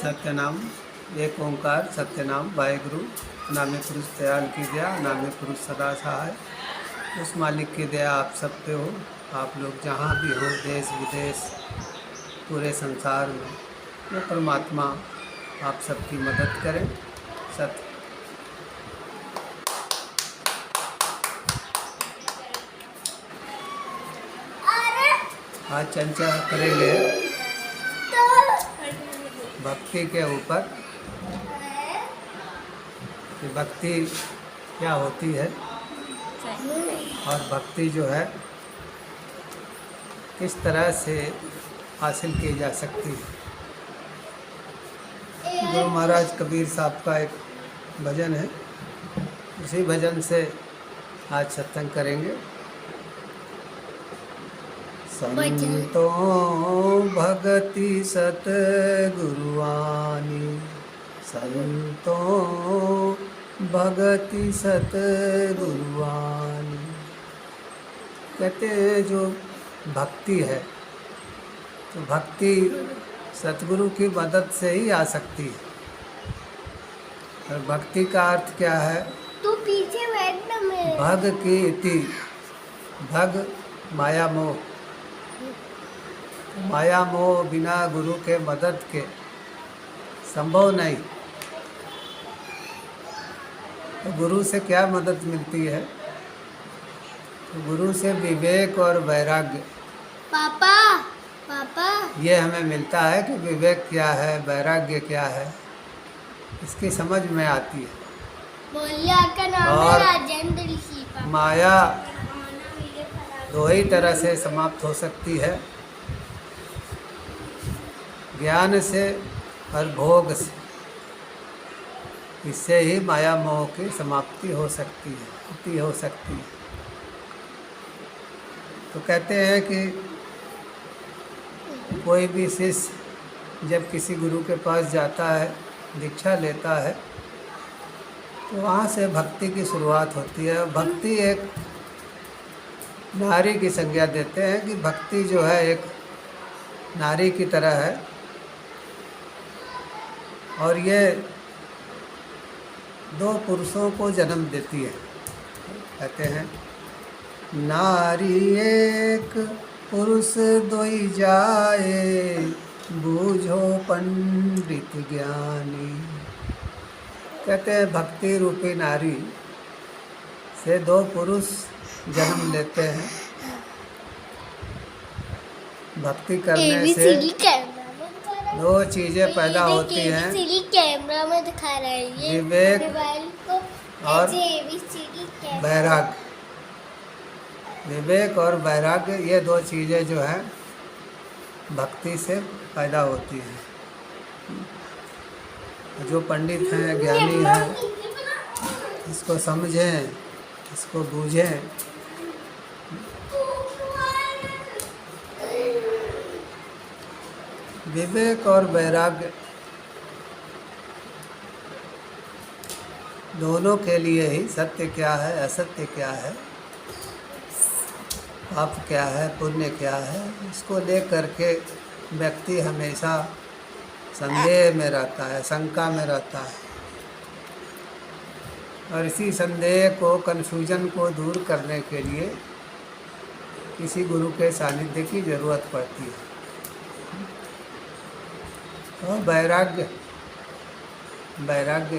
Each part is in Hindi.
सत्यनाम एक ओंकार सत्यनाम वाहेगुरु। नामे पुरुष दयाल की दया, नामे पुरुष सदा सहाय। उस मालिक की दया आप सब पे हो। आप लोग जहाँ भी हो, देश विदेश पूरे संसार में, वो परमात्मा आप सबकी मदद करें। सत्य आज चर्चा करेंगे भक्ति के ऊपर कि भक्ति क्या होती है और भक्ति जो है किस तरह से हासिल की जा सकती है। गुरु महाराज कबीर साहब का एक भजन है, उसी भजन से आज सत्संग करेंगे। संतों भगति सत गुरुआनी, संतों भगति सत गुरुआनी। कहते हैं जो भक्ति है तो भक्ति सतगुरु की मदद से ही आ सकती है। और भक्ति का अर्थ क्या है? तू पीछे बैठना। मैं भग की इति, भग माया मोह, माया मोह बिना गुरु के मदद के संभव नहीं। तो गुरु से क्या मदद मिलती है? तो गुरु से विवेक और वैराग्य। पापा पापा ये हमें मिलता है कि विवेक क्या है, वैराग्य क्या है, इसकी समझ में आती है। बोलिया का नाम और है राजेंद्र ऋषि। पापा माया दो ही तरह से समाप्त हो सकती है, ज्ञान से और भोग से। इससे ही माया मोह की समाप्ति हो सकती है, मुक्ति हो सकती है। तो कहते हैं कि कोई भी शिष्य जब किसी गुरु के पास जाता है, दीक्षा लेता है, तो वहाँ से भक्ति की शुरुआत होती है। भक्ति एक नारी की संज्ञा देते हैं कि भक्ति जो है एक नारी की तरह है। और ये दो पुरुषों को जन्म देती है। कहते हैं नारी एक पुरुष दोई जाए, बूझो पंडित ज्ञानी। कहते हैं भक्ति रूपी नारी से दो पुरुष जन्म लेते हैं। भक्ति करने से दो चीज़ें पैदा होती हैं, कैमरा में दिखा रहा है ये विवेक मोबाइल को और ABCD वैराग्य। विवेक और वैराग्य ये दो चीज़ें जो हैं भक्ति से पैदा होती हैं। जो पंडित हैं, ज्ञानी हैं, इसको समझें, इसको बूझें। विवेक और वैराग्य दोनों के लिए ही सत्य क्या है, असत्य क्या है, पाप क्या है, पुण्य क्या है, इसको लेकर के व्यक्ति हमेशा संदेह में रहता है, शंका में रहता है। और इसी संदेह को, कन्फ्यूजन को दूर करने के लिए किसी गुरु के सानिध्य की ज़रूरत पड़ती है। और वैराग्य, वैराग्य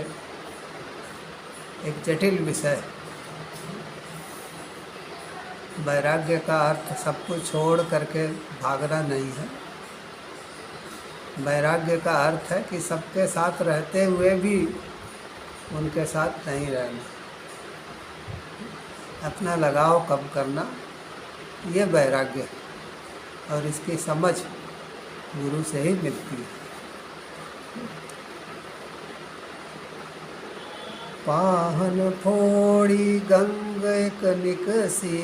एक जटिल विषय है। वैराग्य का अर्थ सब कुछ छोड़ करके भागना नहीं है। वैराग्य का अर्थ है कि सबके साथ रहते हुए भी उनके साथ नहीं रहना, अपना लगाव कम करना, ये वैराग्य है। और इसकी समझ गुरु से ही मिलती है। पाहन फोड़ी गंग एक निकसी,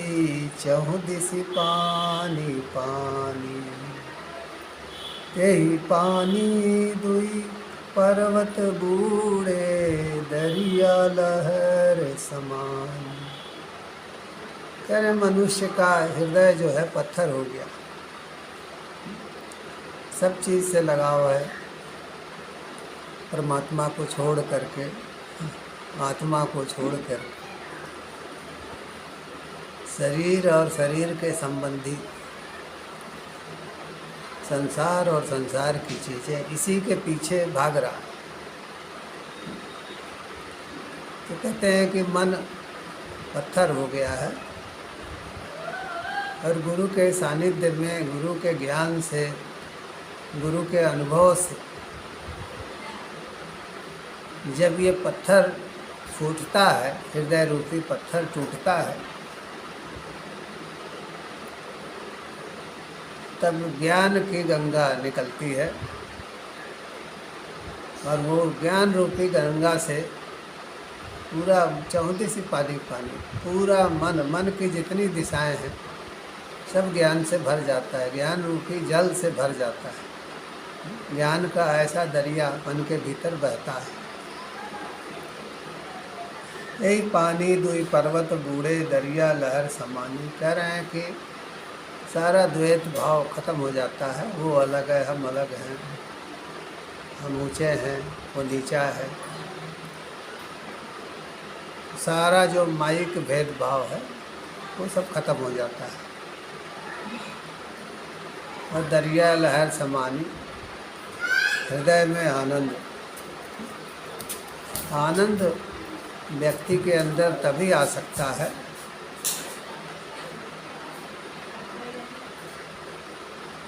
चहु दिसि पानी पानी। तेहि पानी दुई पर्वत बूढ़े, दरिया लहर समान। कह रहे मनुष्य का हृदय जो है पत्थर हो गया, सब चीज़ से लगाव है, परमात्मा को छोड़ करके, आत्मा को छोड़कर शरीर और शरीर के संबंधी संसार और संसार की चीज़ें, इसी के पीछे भाग रहा। तो कहते हैं कि मन पत्थर हो गया है और गुरु के सानिध्य में, गुरु के ज्ञान से, गुरु के अनुभव से जब ये पत्थर फूटता है, हृदय रूपी पत्थर टूटता है, तब ज्ञान की गंगा निकलती है और वो ज्ञान रूपी गंगा से पूरा 34 पानी पानी, पूरा मन की जितनी दिशाएं हैं सब ज्ञान से भर जाता है, ज्ञान रूपी जल से भर जाता है। ज्ञान का ऐसा दरिया मन के भीतर बहता है। यही पानी दुई पर्वत बूढ़े दरिया लहर समानी। कह रहे हैं कि सारा द्वैत भाव खत्म हो जाता है। वो अलग है, हम अलग हैं, हम ऊंचे हैं, वो नीचा है। सारा जो माइक भेदभाव है वो सब खत्म हो जाता है और दरिया लहर समानी, हृदय में आनंद। आनंद व्यक्ति के अंदर तभी आ सकता है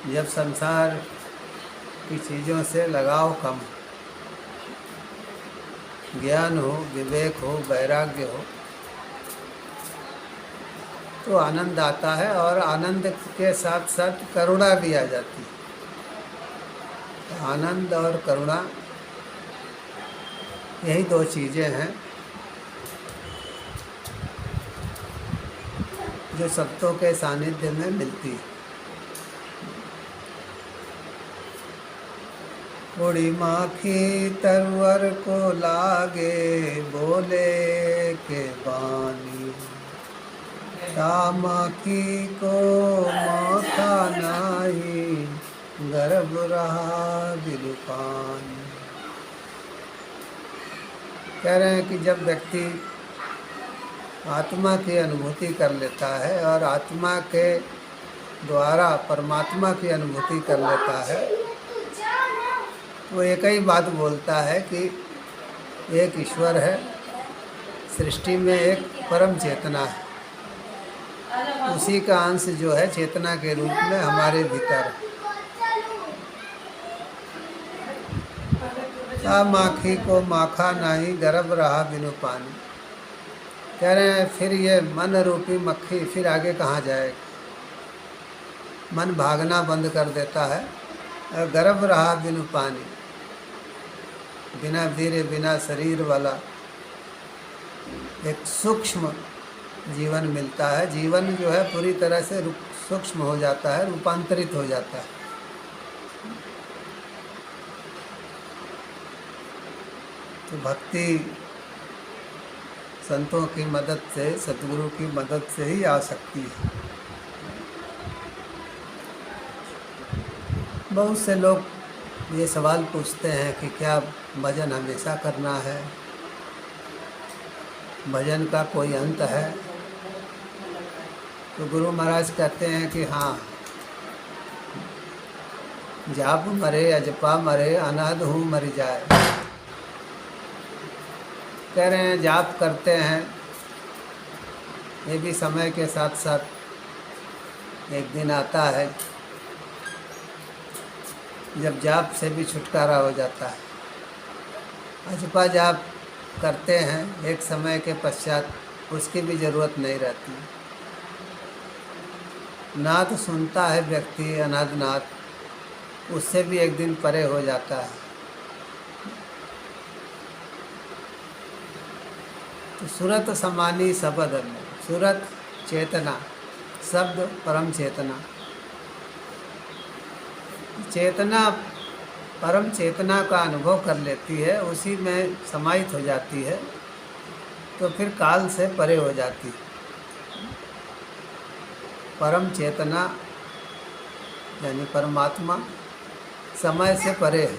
जब संसार की चीज़ों से लगाव कम, ज्ञान हो, विवेक हो, वैराग्य हो, तो आनंद आता है। और आनंद के साथ साथ करुणा भी आ जाती है। आनंद और करुणा यही दो चीज़ें हैं जो सत्यों के सानिध्य में मिलती है। उड़ी माखी तरवर को लागे, बोले के बानी, माखी को माथा नाही, गर्भ रहा बिलुपानी। कह रहे हैं कि जब व्यक्ति आत्मा की अनुभूति कर लेता है और आत्मा के द्वारा परमात्मा की अनुभूति कर लेता है, वो एक ही बात बोलता है कि एक ईश्वर है, सृष्टि में एक परम चेतना है, उसी का अंश जो है चेतना के रूप में हमारे भीतर। माखी को माखा नहीं, गर्भ रहा बिनु पानी। कह रहे हैं फिर ये मन रूपी मक्खी फिर आगे कहाँ जाएगा? मन भागना बंद कर देता है और गर्भ रहा बिनु पानी, बिना धीरे बिना शरीर वाला एक सूक्ष्म जीवन मिलता है। जीवन जो है पूरी तरह से सूक्ष्म हो जाता है, रूपांतरित हो जाता है। तो भक्ति संतों की मदद से, सतगुरु की मदद से ही आ सकती है। बहुत से लोग ये सवाल पूछते हैं कि क्या भजन हमेशा करना है? भजन का कोई अंत है? तो गुरु महाराज कहते हैं कि हाँ, जाप मरे अजपा मरे, अनाथ हूँ मर जाए। कह रहे हैं जाप करते हैं, ये भी समय के साथ साथ एक दिन आता है जब जाप से भी छुटकारा हो जाता है। अजपा जाप करते हैं, एक समय के पश्चात उसकी भी ज़रूरत नहीं रहती। नाद सुनता है व्यक्ति, अनाद नाद, उससे भी एक दिन परे हो जाता है। तो सूरत समानी शब्द में, सूरत चेतना, शब्द परम चेतना। चेतना परम चेतना का अनुभव कर लेती है, उसी में समाहित हो जाती है, तो फिर काल से परे हो जाती है। परम चेतना यानी परमात्मा समय से परे है।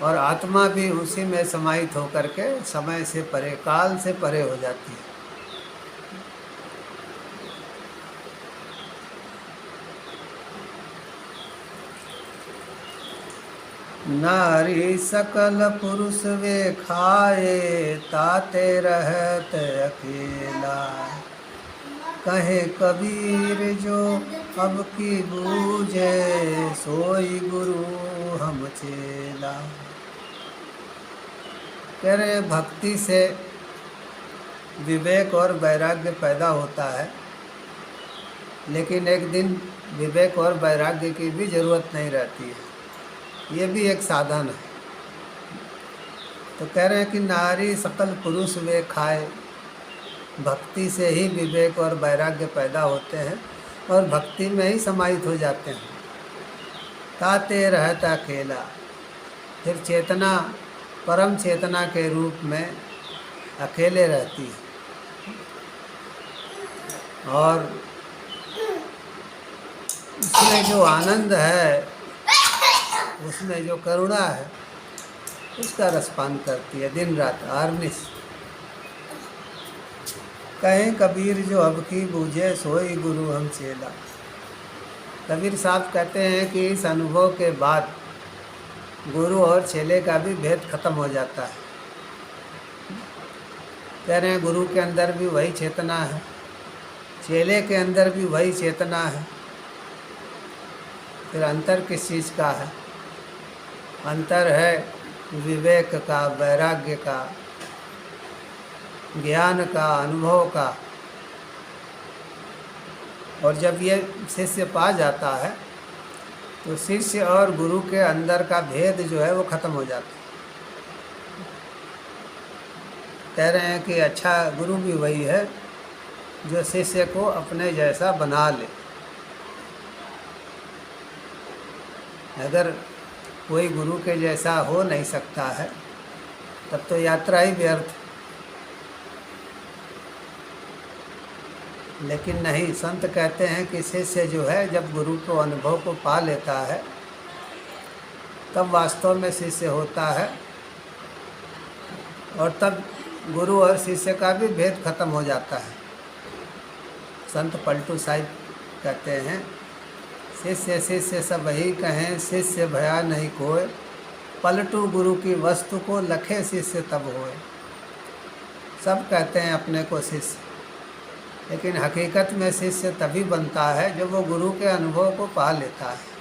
और आत्मा भी उसी में समाहित होकर के समय से परे, काल से परे हो जाती है। नारी सकल पुरुष वे खाए, ताते रहत अकेला। कहे कबीर जो अब की बूझे, सोई गुरु हम चेला। कह रहे भक्ति से विवेक और वैराग्य पैदा होता है, लेकिन एक दिन विवेक और वैराग्य की भी जरूरत नहीं रहती है, ये भी एक साधन है। तो कह रहे हैं कि नारी सकल पुरुष वे खाए, भक्ति से ही विवेक और वैराग्य पैदा होते हैं और भक्ति में ही समाहित हो जाते हैं। ताते रहता अकेला, फिर चेतना परम चेतना के रूप में अकेले रहती है, और उसमें जो आनंद है, उसमें जो करुणा है, उसका रसपान करती है दिन रात अहर्निश। कहें कबीर जो अब की बूझे, सोई गुरु हम चेला। कबीर साहब कहते हैं कि इस अनुभव के बाद गुरु और चेले का भी भेद खत्म हो जाता है। कह रहे हैं गुरु के अंदर भी वही चेतना है, चेले के अंदर भी वही चेतना है। फिर अंतर किस चीज़ का है? अंतर है विवेक का, वैराग्य का, ज्ञान का, अनुभव का। और जब ये शिष्य पा जाता है तो शिष्य और गुरु के अंदर का भेद जो है वो खत्म हो जाता है। कह रहे हैं कि अच्छा गुरु भी वही है जो शिष्य को अपने जैसा बना ले। अगर कोई गुरु के जैसा हो नहीं सकता है तब तो यात्रा ही व्यर्थ। लेकिन नहीं, संत कहते हैं कि शिष्य जो है जब गुरु को अनुभव को पा लेता है तब वास्तव में शिष्य होता है, और तब गुरु और शिष्य का भी भेद खत्म हो जाता है। संत पलटू साहिब कहते हैं, शिष्य शिष्य सब ही कहें, शिष्य भया नहीं कोय, पलटू गुरु की वस्तु को लखे शिष्य तब होए। सब कहते हैं अपने को शिष्य, लेकिन हकीकत में शिष्य तभी बनता है जब वो गुरु के अनुभव को पा लेता है।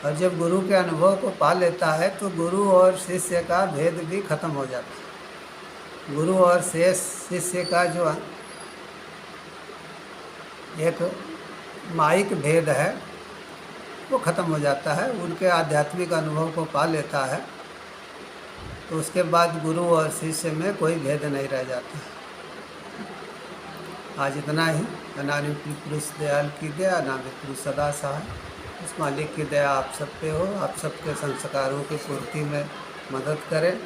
और जब गुरु के अनुभव को पा लेता है तो गुरु और शिष्य का भेद भी खत्म हो जाता है। गुरु और शेष शिष्य का जो एक माइक भेद है वो खत्म हो जाता है। उनके आध्यात्मिक अनुभव को पा लेता है तो उसके बाद गुरु और शिष्य में कोई भेद नहीं रह जाता है। आज इतना ही। अनादि पुरुष दयाल की दया, अनादि पुरुष सदा सहाय। उस मालिक की दया आप सब पे हो, आप सबके संस्कारों की पूर्ति में मदद करें।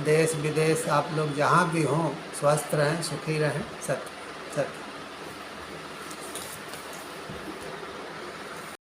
देश विदेश आप लोग जहाँ भी हों स्वस्थ रहें, सुखी रहें। सत्य सत्य।